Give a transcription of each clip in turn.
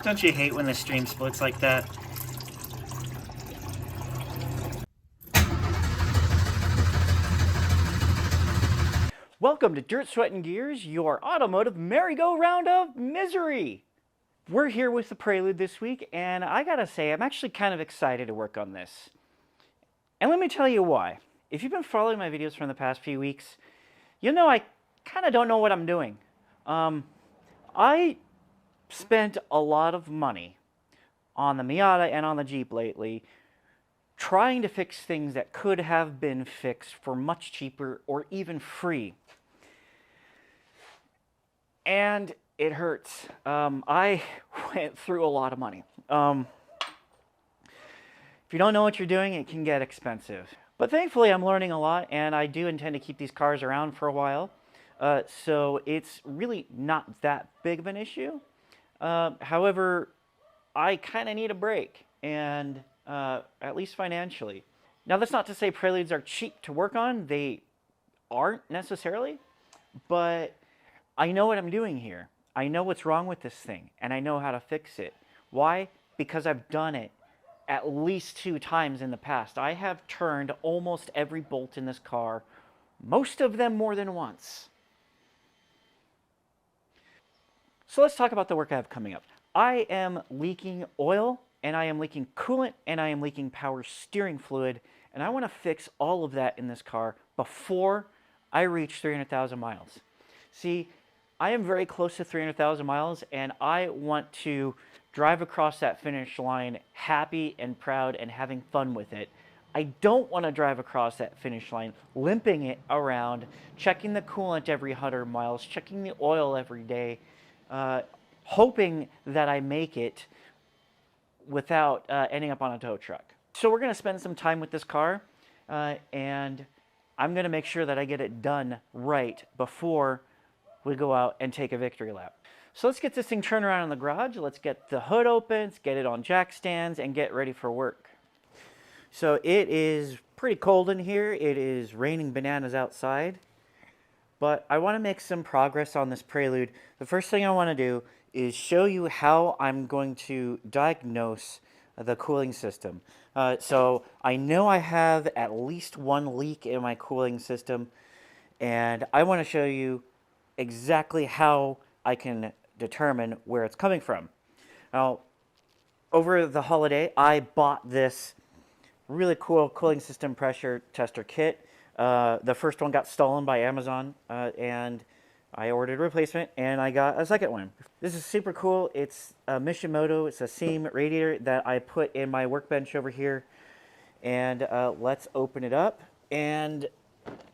Don't you hate when the stream splits like that? Welcome to Dirt, Sweat, and Gears, your automotive merry-go-round of misery. We're here with the Prelude this week, and I gotta say, I'm actually kind of excited to work on this. And let me tell you why. If you've been following my videos from the past few weeks, you know I kind of don't know what I'm doing. I spent a lot of money on the Miata and on the Jeep lately, trying to fix things that could have been fixed for much cheaper or even free. And it hurts. I went through a lot of money. If you don't know what you're doing, it can get expensive. But thankfully, I'm learning a lot, and I do intend to keep these cars around for a while. So it's really not that big of an issue. However, I kind of need a break, and at least financially. Now, that's not to say Preludes are cheap to work on. They aren't necessarily, but I know what I'm doing here. I know what's wrong with this thing, and I know how to fix it. Why? Because I've done it at least 2 times in the past. I have turned almost every bolt in this car, most of them more than once. So let's talk about the work I have coming up. I am leaking oil, and I am leaking coolant, and I am leaking power steering fluid, and I want to fix all of that in this car before I reach 300,000 miles. See, I am very close to 300,000 miles, and I want to drive across that finish line happy and proud and having fun with it. I don't want to drive across that finish line limping it around, checking the coolant every 100 miles, checking the oil every day, hoping that I make it without ending up on a tow truck. So we're going to spend some time with this car, and I'm going to make sure that I get it done right before we go out and take a victory lap. So let's get this thing turned around in the garage. Let's get the hood open, let's get it on jack stands, and get ready for work. So it is pretty cold in here. It is raining bananas outside. But I want to make some progress on this Prelude. The first thing I want to do is show you how I'm going to diagnose the cooling system. So I know I have at least one leak in my cooling system, and I want to show you exactly how I can determine where it's coming from. Now, over the holiday, I bought this really cool cooling system pressure tester kit. The first one got stolen by Amazon, and I ordered a replacement, and I got a second one. This is super cool. It's a Mishimoto. It's a seam radiator that I put in my workbench over here. And let's open it up. And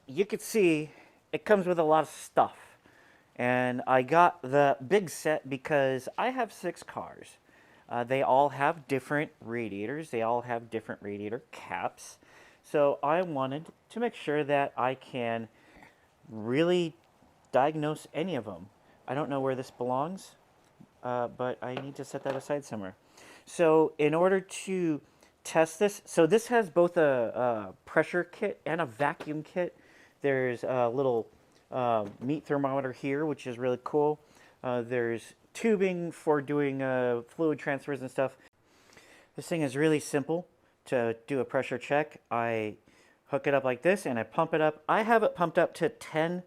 you can see it comes with a lot of stuff. And I got the big set because I have 6 cars. They all have different radiators. They all have different radiator caps. So I wanted to make sure that I can really diagnose any of them. I don't know where this belongs, but I need to set that aside somewhere. So in order to test this, so this has both a pressure kit and a vacuum kit. There's a little meat thermometer here, which is really cool. There's tubing for doing fluid transfers and stuff. This thing is really simple to do a pressure check. I hook it up like this and I pump it up. I have it pumped up to 10,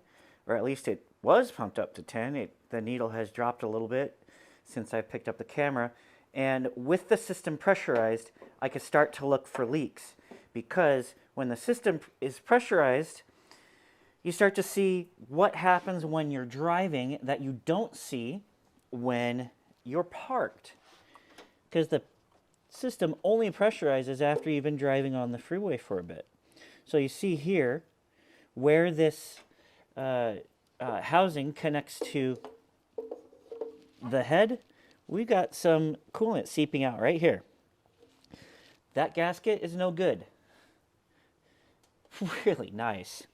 or at least it was pumped up to 10. The needle has dropped a little bit since I picked up the camera. And with the system pressurized, I can start to look for leaks, because when the system is pressurized, you start to see what happens when you're driving that you don't see when you're parked. Because the system only pressurizes after you've been driving on the freeway for a bit. So you see here where this housing connects to the head, we got some coolant seeping out right here. That gasket is no good. Really nice.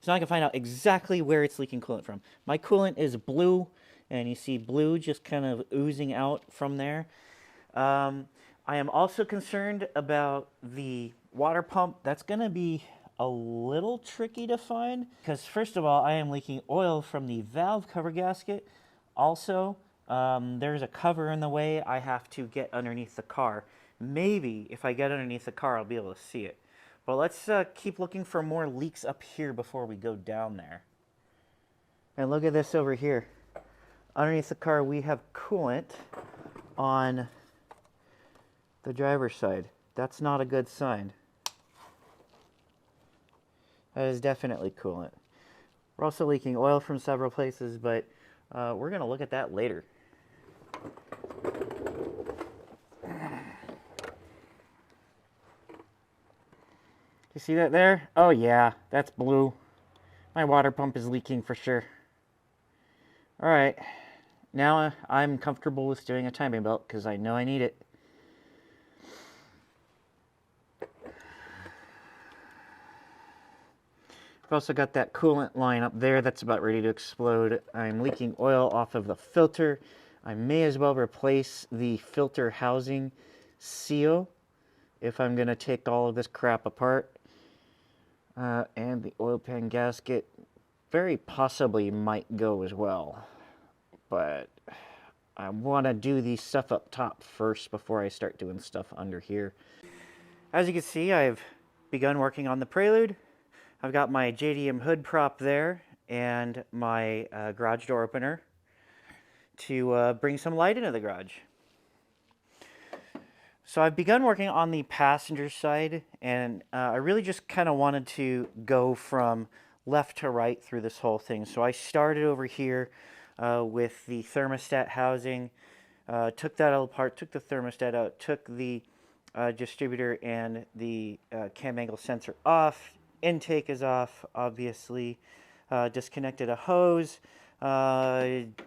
So now I can find out exactly where it's leaking coolant from. My coolant is blue, and you see blue just kind of oozing out from there. I am also concerned about the water pump. That's going to be a little tricky to find, because first of all, I am leaking oil from the valve cover gasket. Also, There's a cover in the way. I have to get underneath the car. Maybe if I get underneath the car, I'll be able to see it. But let's keep looking for more leaks up here before we go down there. And look at this over here. Underneath the car, we have coolant on the driver's side. That's not a good sign. That is definitely coolant. We're also leaking oil from several places, but we're going to look at that later. You see that there? Oh yeah, that's blue. My water pump is leaking for sure. All right, now I'm comfortable with doing a timing belt because I know I need it. I've also got that coolant line up there that's about ready to explode. I'm leaking oil off of the filter. I may as well replace the filter housing seal if I'm going to take all of this crap apart. And the oil pan gasket very possibly might go as well. But I want to do the stuff up top first before I start doing stuff under here. As you can see, I've begun working on the Prelude. I've got my JDM hood prop there and my garage door opener to bring some light into the garage. So I've begun working on the passenger side, and I really just kind of wanted to go from left to right through this whole thing. So I started over here with the thermostat housing, took that all apart, took the thermostat out, took the distributor and the cam angle sensor off. Intake is off, obviously. Disconnected a hose,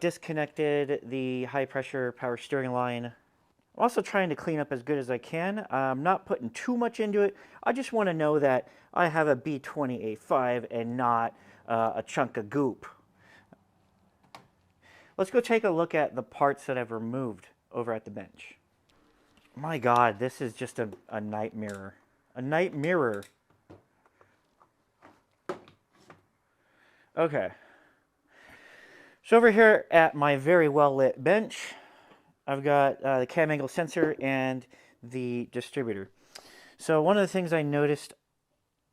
disconnected the high pressure power steering line. I'm also trying to clean up as good as I can. I'm not putting too much into it. I just want to know that I have a B20A5 and not a chunk of goop. Let's go take a look at the parts that I've removed over at the bench. My God, this is just a night mirror. A night mirror. Okay. So over here at my very well lit bench, I've got the cam angle sensor and the distributor. So one of the things I noticed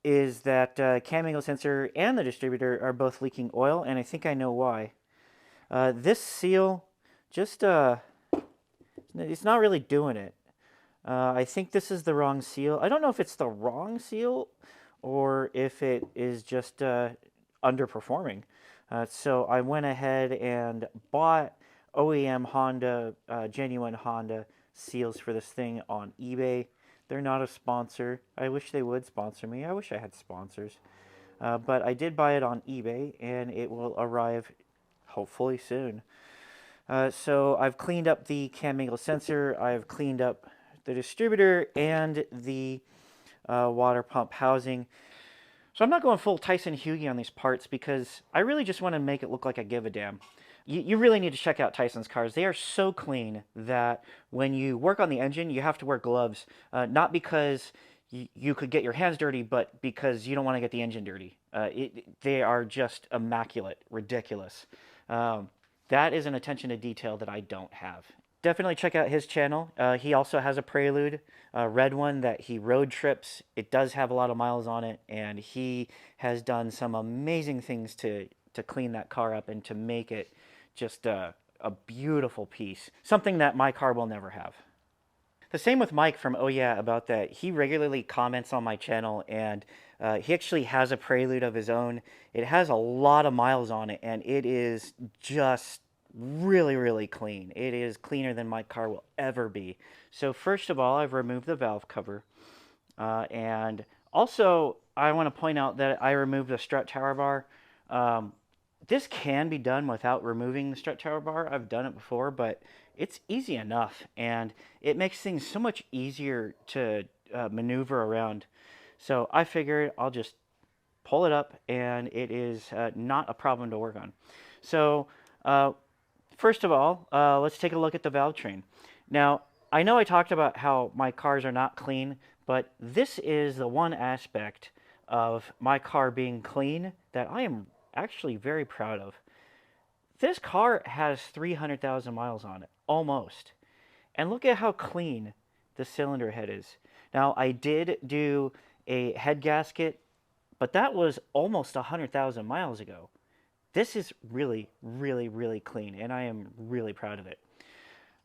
is that cam angle sensor and the distributor are both leaking oil, and I think I know why. This seal just, it's not really doing it. I think this is the wrong seal. I don't know if it's the wrong seal or if it is just underperforming. So I went ahead and bought OEM Honda, genuine Honda seals for this thing on eBay. They're not a sponsor. I wish they would sponsor me. I wish I had sponsors. But I did buy it on eBay, and it will arrive hopefully soon. So I've cleaned up the cam angle sensor. I've cleaned up the distributor and the water pump housing. So I'm not going full Tyson Hughie on these parts because I really just want to make it look like I give a damn. You really need to check out Tyson's cars. They are so clean that when you work on the engine, you have to wear gloves. Not because you could get your hands dirty, but because you don't want to get the engine dirty. They are just immaculate, ridiculous. That is an attention to detail that I don't have. Definitely check out his channel. He also has a Prelude, a red one that he road trips. It does have a lot of miles on it, and he has done some amazing things to clean that car up and to make it just a beautiful piece. Something that my car will never have. The same with Mike from Oh Yeah About That. He regularly comments on my channel, and he actually has a Prelude of his own. It has a lot of miles on it, and it is just really, really clean. It is cleaner than my car will ever be. So first of all, I've removed the valve cover. And also, I want to point out that I removed the strut tower bar. This can be done without removing the strut tower bar. I've done it before, but it's easy enough, and it makes things so much easier to maneuver around. So I figured I'll just pull it up, and it is not a problem to work on. So first of all, let's take a look at the valve train. Now, I know I talked about how my cars are not clean, but this is the one aspect of my car being clean that I am actually very proud of. This car has 300,000 miles on it, almost. And look at how clean the cylinder head is. Now, I did do a head gasket, but that was almost 100,000 miles ago. This is really, really, really clean, and I am really proud of it.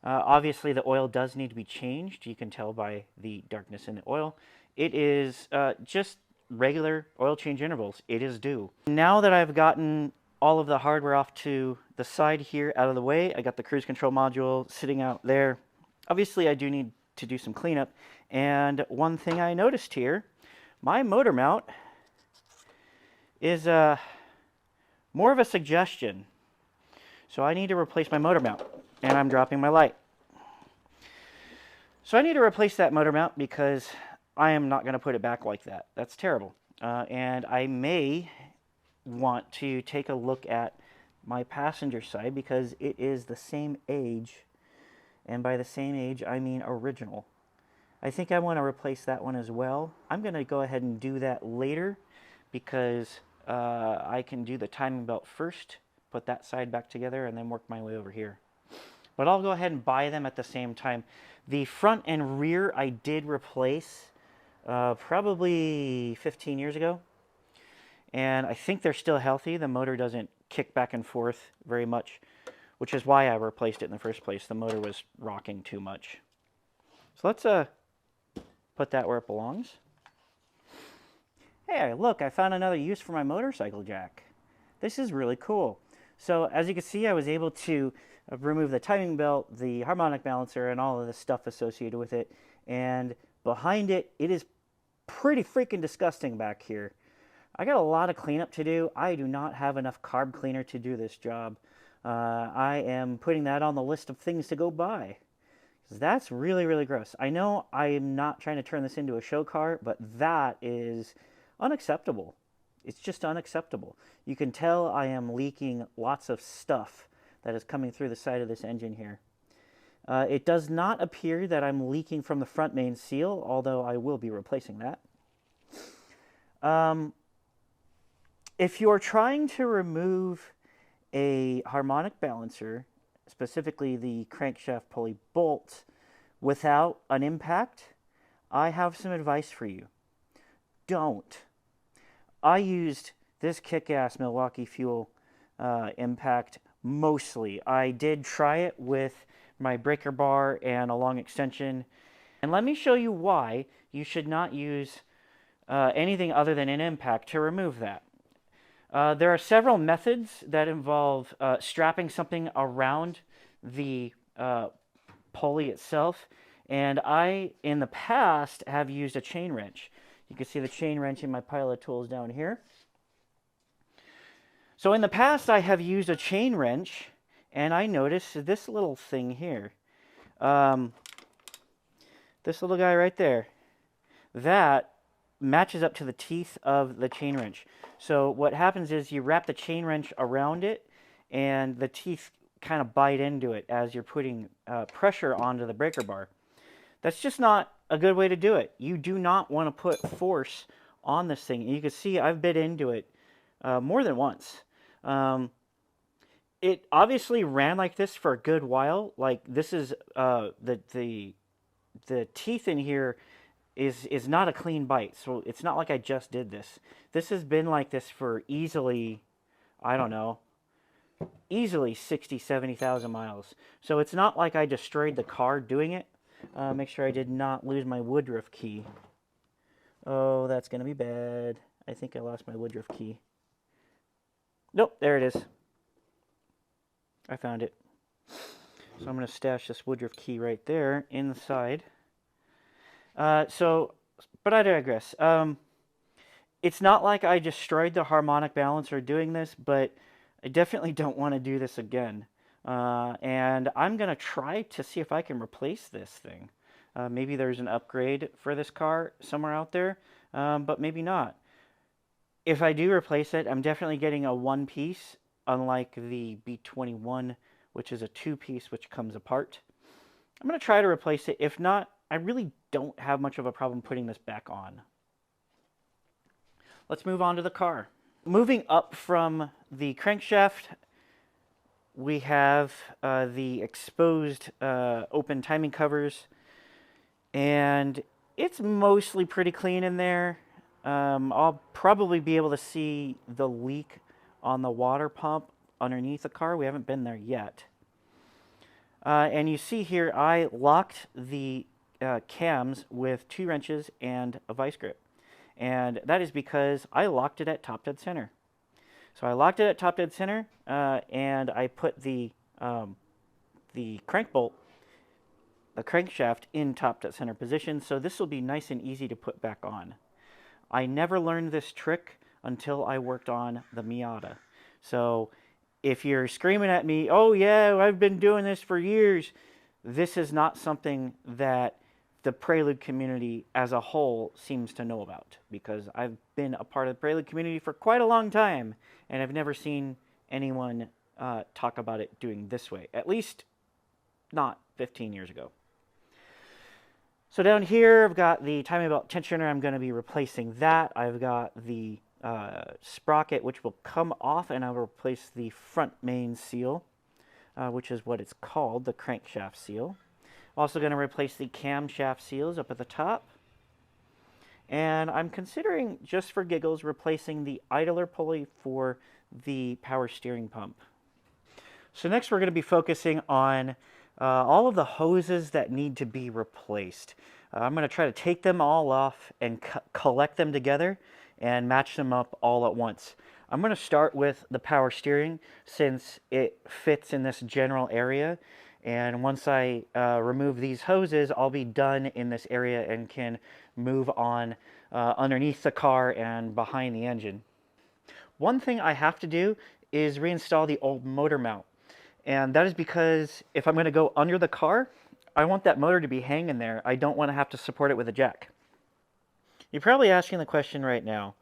Obviously, the oil does need to be changed. You can tell by the darkness in the oil. It is just regular oil change intervals. It is due. Now that I've gotten all of the hardware off to the side here out of the way, I got the cruise control module sitting out there. Obviously, I do need to do some cleanup. And one thing I noticed here, my motor mount is more of a suggestion. So I need to replace my motor mount, and I'm dropping my light. So I need to replace that motor mount because I am not going to put it back like that. That's terrible. And I may want to take a look at my passenger side because it is the same age. And by the same age, I mean original. I think I want to replace that one as well. I'm going to go ahead and do that later because I can do the timing belt first, put that side back together, and then work my way over here. But I'll go ahead and buy them at the same time. The front and rear I did replace probably 15 years ago. And I think they're still healthy. The motor doesn't kick back and forth very much, which is why I replaced it in the first place. The motor was rocking too much. So let's put that where it belongs. Hey, look, I found another use for my motorcycle jack. This is really cool. So as you can see, I was able to remove the timing belt, the harmonic balancer, and all of the stuff associated with it. And behind it, it is pretty freaking disgusting back here. I got a lot of cleanup to do. I do not have enough carb cleaner to do this job. I am putting that on the list of things to go buy. That's really, really gross. I know I am not trying to turn this into a show car, but that is unacceptable. It's just unacceptable. You can tell I am leaking lots of stuff that is coming through the side of this engine here. It does not appear that I'm leaking from the front main seal, although I will be replacing that. If you're trying to remove a harmonic balancer, specifically the crankshaft pulley bolt, without an impact, I have some advice for you. Don't. I used this kick-ass Milwaukee Fuel impact mostly. I did try it with my breaker bar and a long extension. And let me show you why you should not use anything other than an impact to remove that. There are several methods that involve strapping something around the pulley itself. And I, in the past, have used a chain wrench. You can see the chain wrench in my pile of tools down here. So in the past, I have used a chain wrench, and I noticed this little thing here. This little guy right there. That matches up to the teeth of the chain wrench. So what happens is you wrap the chain wrench around it, and the teeth kind of bite into it as you're putting pressure onto the breaker bar. That's just not a good way to do it. You do not want to put force on this thing. And you can see I've bit into it more than once. It obviously ran like this for a good while. Like this is the teeth in here is not a clean bite. So it's not like I just did this. This has been like this for easily, I don't know, easily 60, 70,000 miles. So it's not like I destroyed the car doing it. Make sure I did not lose my Woodruff key. Oh, that's going to be bad. I think I lost my Woodruff key. Nope, there it is. I found it. So I'm going to stash this Woodruff key right there inside. But I digress. It's not like I destroyed the harmonic balancer doing this, but I definitely don't want to do this again. And I'm going to try to see if I can replace this thing. Maybe there's an upgrade for this car somewhere out there, but maybe not. If I do replace it, I'm definitely getting a one-piece, unlike the B21, which is a two-piece, which comes apart. I'm going to try to replace it. If not, I really don't have much of a problem putting this back on. Let's move on to the car. Moving up from the crankshaft, we have the exposed open timing covers, and it's mostly pretty clean in there. I'll probably be able to see the leak on the water pump underneath the car. We haven't been there yet. And you see here, I locked the cams with 2 wrenches and a vice grip. And that is because I locked it at top dead center. So I locked it at top dead center, and I put the crank bolt, the crankshaft, in top dead center position. So this will be nice and easy to put back on. I never learned this trick until I worked on the Miata. So if you're screaming at me, oh yeah, I've been doing this for years, this is not something that the Prelude community as a whole seems to know about, because I've been a part of the Prelude community for quite a long time, and I've never seen anyone talk about it doing this way, at least not 15 years ago. So down here, I've got the timing belt tensioner. I'm going to be replacing that. I've got the sprocket, which will come off, and I'll replace the front main seal, which is what it's called, the crankshaft seal. Also going to replace the camshaft seals up at the top. And I'm considering, just for giggles, replacing the idler pulley for the power steering pump. So next we're going to be focusing on all of the hoses that need to be replaced. I'm going to try to take them all off and collect them together and match them up all at once. I'm going to start with the power steering since it fits in this general area. And once I remove these hoses, I'll be done in this area and can move on underneath the car and behind the engine. One thing I have to do is reinstall the old motor mount. And that is because if I'm going to go under the car, I want that motor to be hanging there. I don't want to have to support it with a jack. You're probably asking the question right now,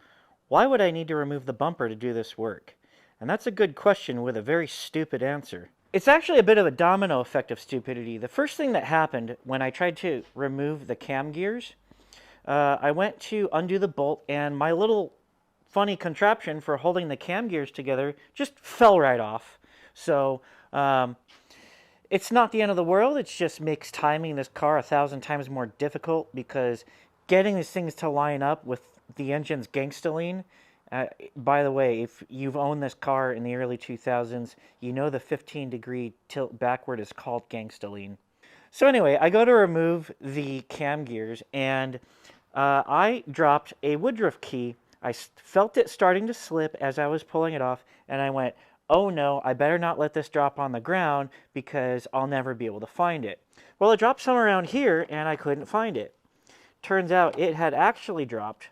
why would I need to remove the bumper to do this work? And that's a good question with a very stupid answer. It's actually a bit of a domino effect of stupidity. The first thing that happened when I tried to remove the cam gears, I went to undo the bolt, and my little funny contraption for holding the cam gears together just fell right off. So it's not the end of the world. It just makes timing this car 1,000 times more difficult, because getting these things to line up with the engine's gangstoline. By the way, if you've owned this car in the early 2000s, you know the 15-degree tilt backward is called gangstoline. So anyway, I go to remove the cam gears, and I dropped a woodruff key. I felt it starting to slip as I was pulling it off, and I went, oh no, I better not let this drop on the ground because I'll never be able to find it. Well, it dropped somewhere around here, and I couldn't find it. Turns out it had actually dropped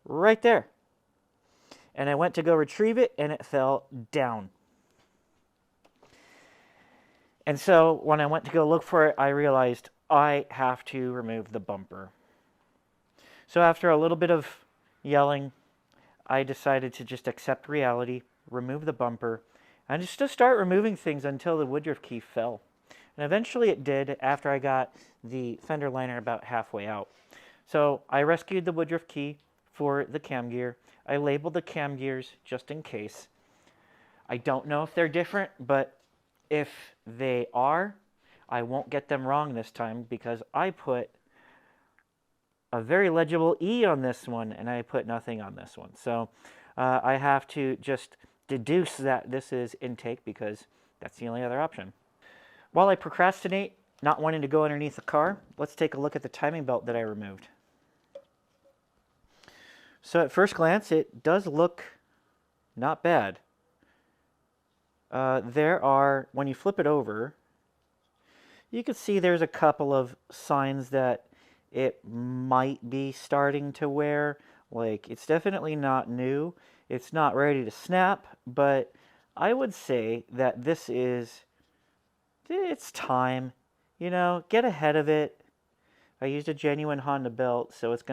right there. And I went to go retrieve it, and it fell down. And so when I went to go look for it, I realized I have to remove the bumper. So after a little bit of yelling, I decided to just accept reality, remove the bumper, and just to start removing things until the woodruff key fell. And eventually it did after I got the fender liner about halfway out. So I rescued the woodruff key for the cam gear. I labeled the cam gears just in case. I don't know if they're different, but if they are, I won't get them wrong this time, because I put a very legible E on this one and I put nothing on this one. So I have to just deduce that this is intake, because that's the only other option. While I procrastinate, not wanting to go underneath the car, let's take a look at the timing belt that I removed. So at first glance, it does look not bad. There are, when you flip it over, you can see there's a couple of signs that it might be starting to wear. Like, it's definitely not new. It's not ready to snap, but I would say that this is, it's time. You know, get ahead of it. I used a genuine Honda belt, so it's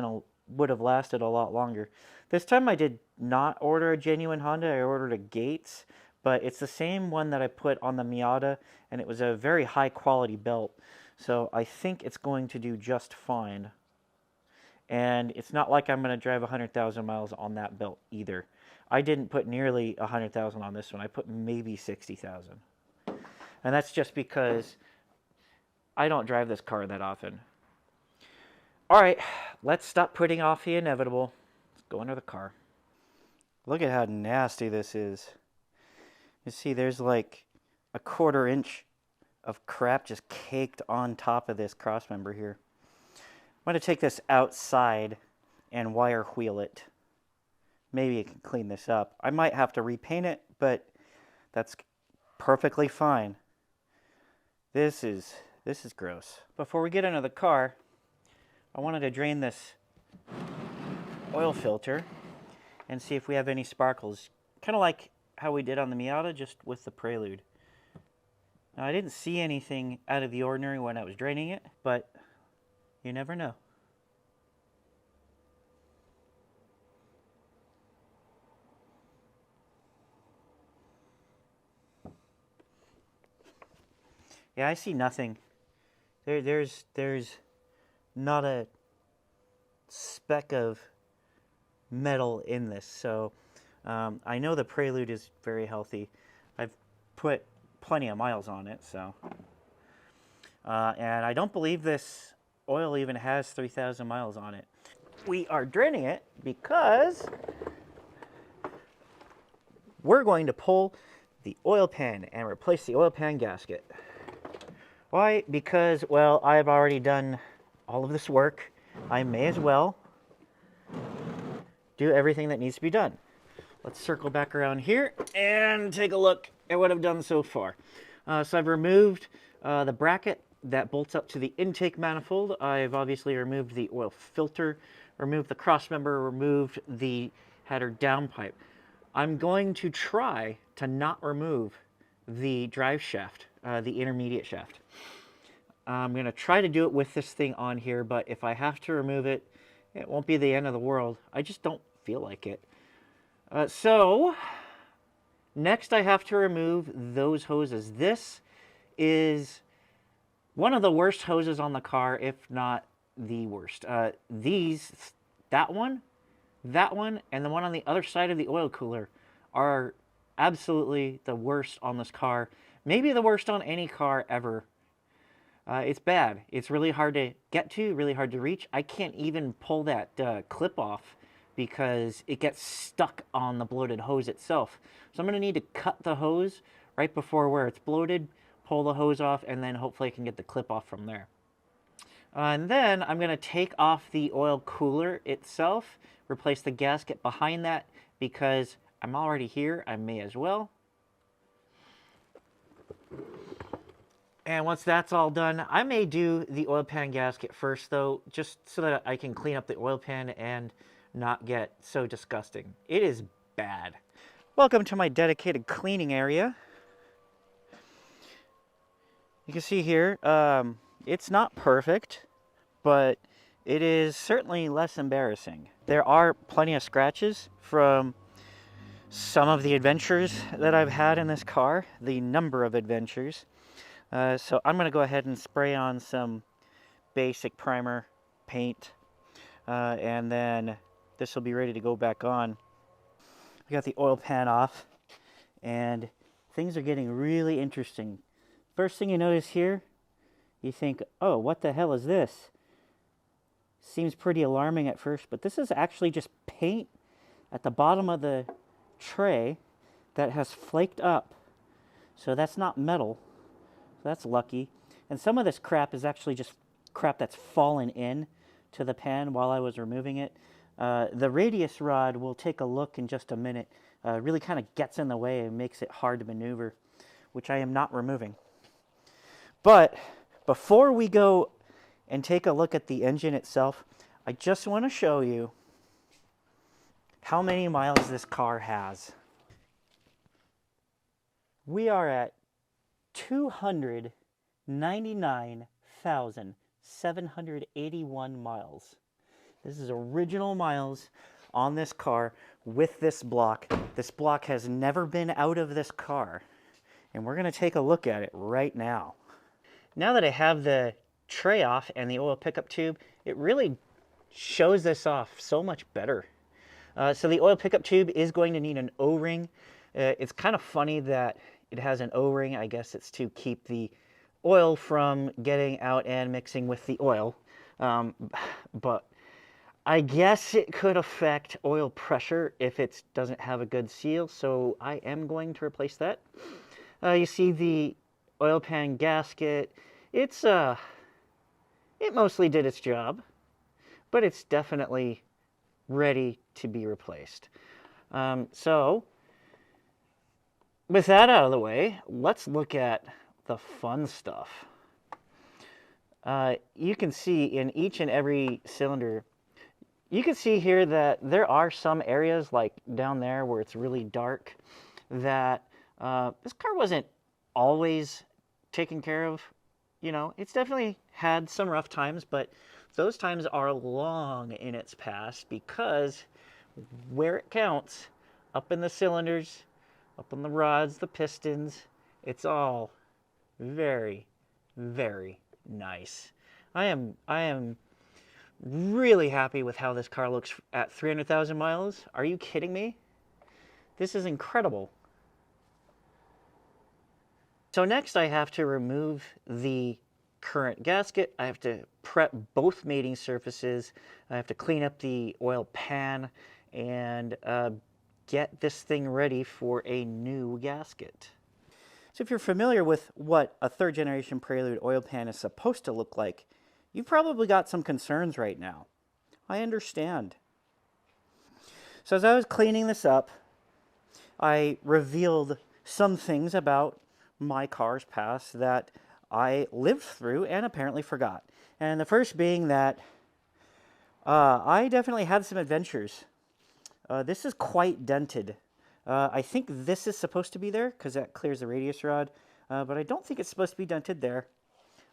would have lasted a lot longer. This time I did not order a genuine Honda. I ordered a Gates, but it's the same one that I put on the Miata, and it was a very high quality belt. So I think it's going to do just fine. And it's not like I'm going to drive 100,000 miles on that belt either. I didn't put nearly 100,000 on this one. I put maybe 60,000. And that's just because I don't drive this car that often. All right, let's stop putting off the inevitable. Let's go under the car. Look at how nasty this is. You see, there's like a 1/4 inch of crap just caked on top of this crossmember here. I'm going to take this outside and wire wheel it. Maybe I can clean this up. I might have to repaint it, but that's perfectly fine. This is gross. Before we get into the car, I wanted to drain this oil filter and see if we have any sparkles. Kind of like how we did on the Miata, just with the Prelude. Now, I didn't see anything out of the ordinary when I was draining it, but you never know. Yeah, I see nothing. There's not a speck of metal in this, so I know the Prelude is very healthy. I've put plenty of miles on it, so and I don't believe this oil even has 3,000 miles on it. We are draining it because we're going to pull the oil pan and replace the oil pan gasket. Why? Because, well, I've already done all of this work. I may as well do everything that needs to be done. Let's circle back around here and take a look at what I've done so far. So I've removed the bracket that bolts up to the intake manifold. I've obviously removed the oil filter, removed the crossmember, removed the header downpipe. I'm going to try to not remove the drive shaft, the intermediate shaft. I'm going to try to do it with this thing on here, but if I have to remove it, it won't be the end of the world. I just don't feel like it. So, next I have to remove those hoses. This is one of the worst hoses on the car, if not the worst. That one, and the one on the other side of the oil cooler are absolutely the worst on this car. Maybe the worst on any car ever. It's bad. It's really hard to get to, really hard to reach. I can't even pull that clip off because it gets stuck on the bloated hose itself. So I'm going to need to cut the hose right before where it's bloated, pull the hose off, and then hopefully I can get the clip off from there. And then I'm going to take off the oil cooler itself, replace the gasket behind that because I'm already here. I may as well. And once that's all done, I may do the oil pan gasket first, though, just so that I can clean up the oil pan and not get so disgusting. It is bad. Welcome to my dedicated cleaning area. You can see here, it's not perfect, but it is certainly less embarrassing. There are plenty of scratches from some of the adventures that I've had in this car, the number of adventures. So I'm going to go ahead and spray on some basic primer paint, and then this will be ready to go back on. I got the oil pan off, and things are getting really interesting. First thing you notice here, you think, oh, what the hell is this? Seems pretty alarming at first, but this is actually just paint at the bottom of the tray that has flaked up. So that's not metal. That's lucky. And some of this crap is actually just crap that's fallen in to the pan while I was removing it. The radius rod, we'll take a look in just a minute, really kind of gets in the way and makes it hard to maneuver, which I am not removing. But before we go and take a look at the engine itself, I just want to show you how many miles this car has. We are at 299,781 miles. This is original miles on this car with this block. This block has never been out of this car. And we're going to take a look at it right now. Now that I have the tray off and the oil pickup tube, it really shows this off so much better. So the oil pickup tube is going to need an O-ring. It's kind of funny that it has an O-ring. I guess it's to keep the oil from getting out and mixing with the oil. But I guess it could affect oil pressure if it doesn't have a good seal, so I am going to replace that. You see the oil pan gasket. It mostly did its job, but it's definitely ready to be replaced. So with that out of the way, let's look at the fun stuff. You can see in each and every cylinder, you can see here that there are some areas like down there where it's really dark that this car wasn't always taken care of. You know, it's definitely had some rough times, but those times are long in its past because where it counts, up in the cylinders, up on the rods, the pistons, it's all very, very nice. I am really happy with how this car looks at 300,000 miles. Are you kidding me? This is incredible. So next I have to remove the current gasket. I have to prep both mating surfaces. I have to clean up the oil pan and get this thing ready for a new gasket. So if you're familiar with what a third generation Prelude oil pan is supposed to look like, you've probably got some concerns right now. I understand. So as I was cleaning this up, I revealed some things about my car's past that I lived through and apparently forgot. And the first being that I definitely had some adventures. This is quite dented. I think this is supposed to be there because that clears the radius rod, but I don't think it's supposed to be dented there.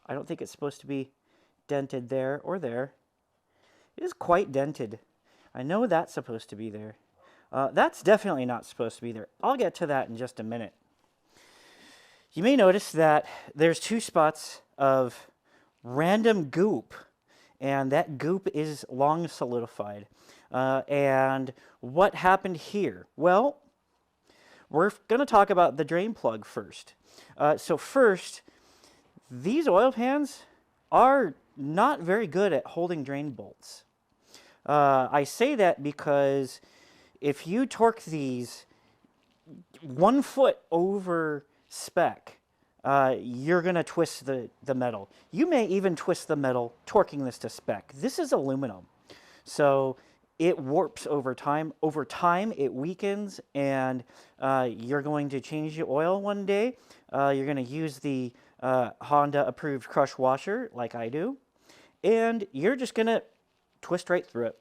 I don't think it's supposed to be dented there or there. It is quite dented. I know that's supposed to be there. That's definitely not supposed to be there. I'll get to that in just a minute. You may notice that there's two spots of random goop, and that goop is long solidified. And what happened here? Well, we're going to talk about the drain plug first. So first, these oil pans are not very good at holding drain bolts. I say that because if you torque these 1 foot over spec, you're going to twist the metal. You may even twist the metal torquing this to spec. This is aluminum, so it warps over time. Over time, it weakens, and you're going to change your oil one day. You're going to use the Honda-approved crush washer, like I do, and you're just going to twist right through it.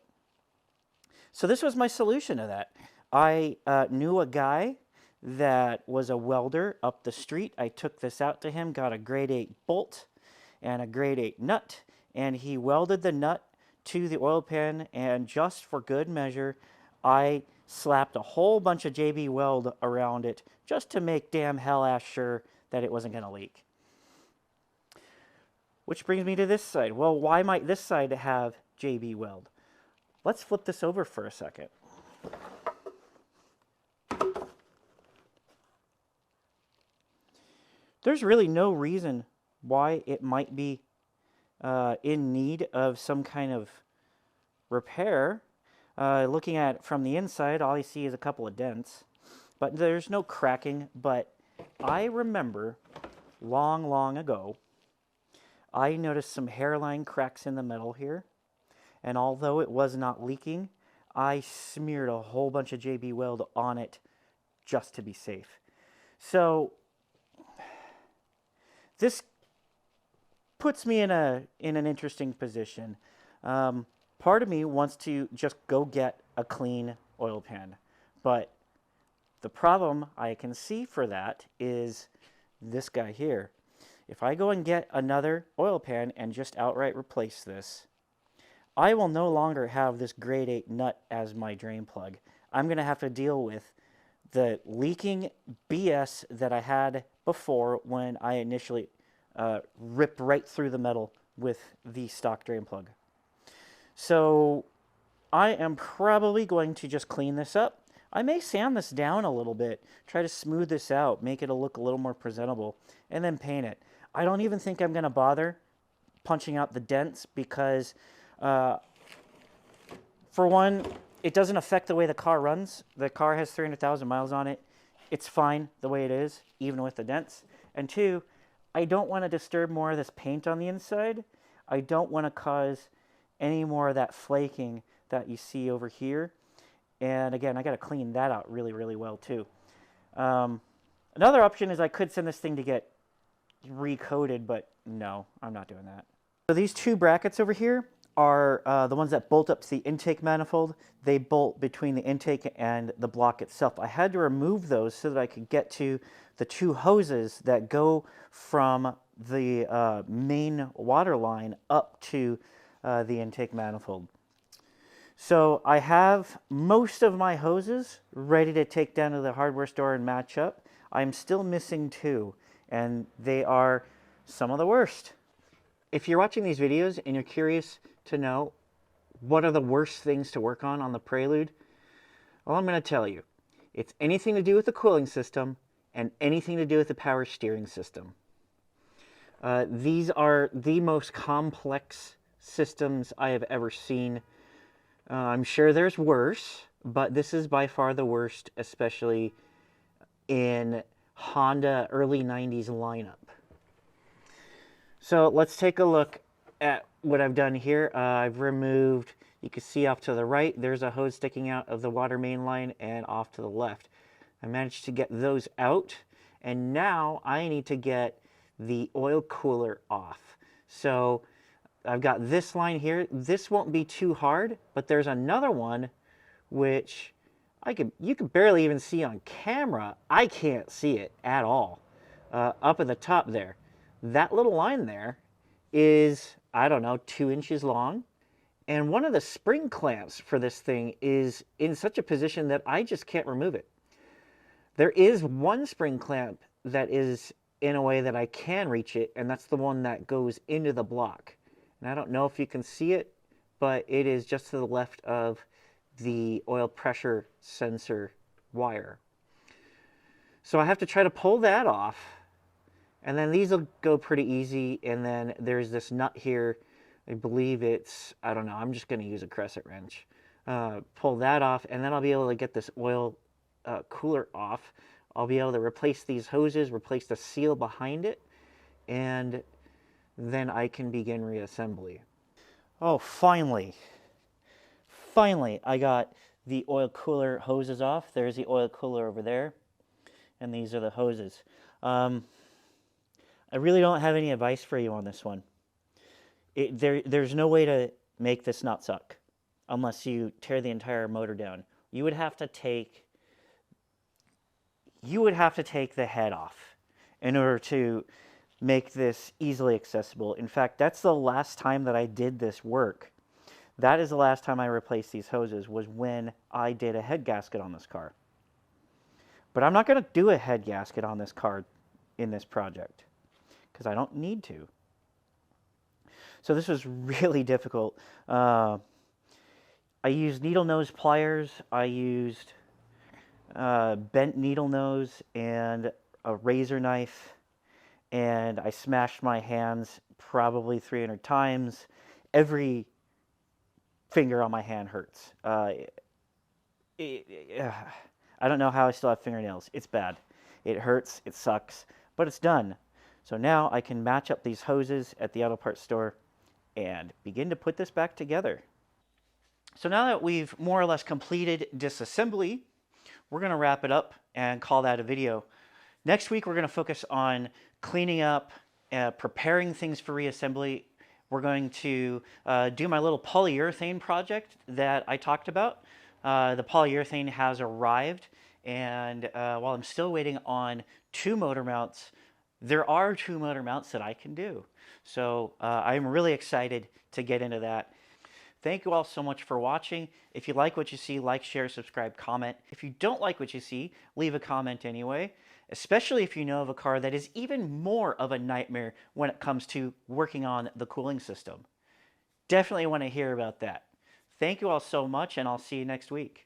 So this was my solution to that. I knew a guy that was a welder up the street. I took this out to him, got a grade 8 bolt and a grade 8 nut, and he welded the nut to the oil pan, and just for good measure, I slapped a whole bunch of JB Weld around it just to make damn hell-ass sure that it wasn't going to leak. Which brings me to this side. Well, why might this side have JB Weld? Let's flip this over for a second. There's really no reason why it might be in need of some kind of repair. Looking at it from the inside, all I see is a couple of dents, but there's no cracking. But I remember long, long ago, I noticed some hairline cracks in the metal here, and although it was not leaking, I smeared a whole bunch of JB Weld on it just to be safe. So this puts me in an interesting position. Part of me wants to just go get a clean oil pan, but the problem I can see for that is this guy here. If I go and get another oil pan and just outright replace this, I will no longer have this grade 8 nut as my drain plug. I'm going to have to deal with the leaking BS that I had before when I initially ripped right through the metal with the stock drain plug. So I am probably going to just clean this up. I may sand this down a little bit, try to smooth this out, make it look a little more presentable, and then paint it. I don't even think I'm going to bother punching out the dents because, for one, it doesn't affect the way the car runs. The car has 300,000 miles on it. It's fine the way it is, even with the dents. And two, I don't want to disturb more of this paint on the inside. I don't want to cause any more of that flaking that you see over here. And again, I got to clean that out really, really well too. Another option is I could send this thing to get recoated, but no, I'm not doing that. So these two brackets over here are the ones that bolt up to the intake manifold. They bolt between the intake and the block itself. I had to remove those so that I could get to the two hoses that go from the main water line up to the intake manifold. So I have most of my hoses ready to take down to the hardware store and match up. I'm still missing two, and they are some of the worst. If you're watching these videos and you're curious to know what are the worst things to work on the Prelude, well, I'm going to tell you. It's anything to do with the cooling system and anything to do with the power steering system. These are the most complex systems I have ever seen. I'm sure there's worse, but this is by far the worst, especially in Honda early 90s lineup. So let's take a look at what I've done here. I've removed, you can see off to the right, there's a hose sticking out of the water main line, and off to the left. I managed to get those out, and now I need to get the oil cooler off. So I've got this line here. This won't be too hard, but there's another one which you could barely even see on camera. I can't see it at all. Up at the top there. That little line there is, I don't know, 2 inches long. And one of the spring clamps for this thing is in such a position that I just can't remove it. There is one spring clamp that is in a way that I can reach it, and that's the one that goes into the block. And I don't know if you can see it, but it is just to the left of the oil pressure sensor wire. So I have to try to pull that off, and then these will go pretty easy. And then there's this nut here. I believe it's, I don't know, I'm just going to use a crescent wrench. Pull that off, and then I'll be able to get this oil cooler off. I'll be able to replace these hoses, replace the seal behind it, and then I can begin reassembly. Oh, finally. Finally, I got the oil cooler hoses off. There's the oil cooler over there, and these are the hoses. I really don't have any advice for you on this one. There's no way to make this not suck unless you tear the entire motor down. You would have to take the head off in order to make this easily accessible. In fact, that's the last time that I did this work. That is the last time I replaced these hoses, was when I did a head gasket on this car. But I'm not going to do a head gasket on this car in this project because I don't need to. So this was really difficult. I used needle nose pliers. I used bent needle nose and a razor knife, and I smashed my hands probably 300 times. Every finger on my hand hurts. I don't know how I still have fingernails. It's bad. It hurts. It sucks. But it's done. So now I can match up these hoses at the auto parts store and begin to put this back together. So now that we've more or less completed disassembly, we're going to wrap it up and call that a video. Next week, we're going to focus on cleaning up, preparing things for reassembly. We're going to do my little polyurethane project that I talked about. The polyurethane has arrived, and while I'm still waiting on 2 motor mounts, there are 2 motor mounts that I can do. So I'm really excited to get into that. Thank you all so much for watching. If you like what you see, like, share, subscribe, comment. If you don't like what you see, leave a comment anyway, especially if you know of a car that is even more of a nightmare when it comes to working on the cooling system. Definitely want to hear about that. Thank you all so much, and I'll see you next week.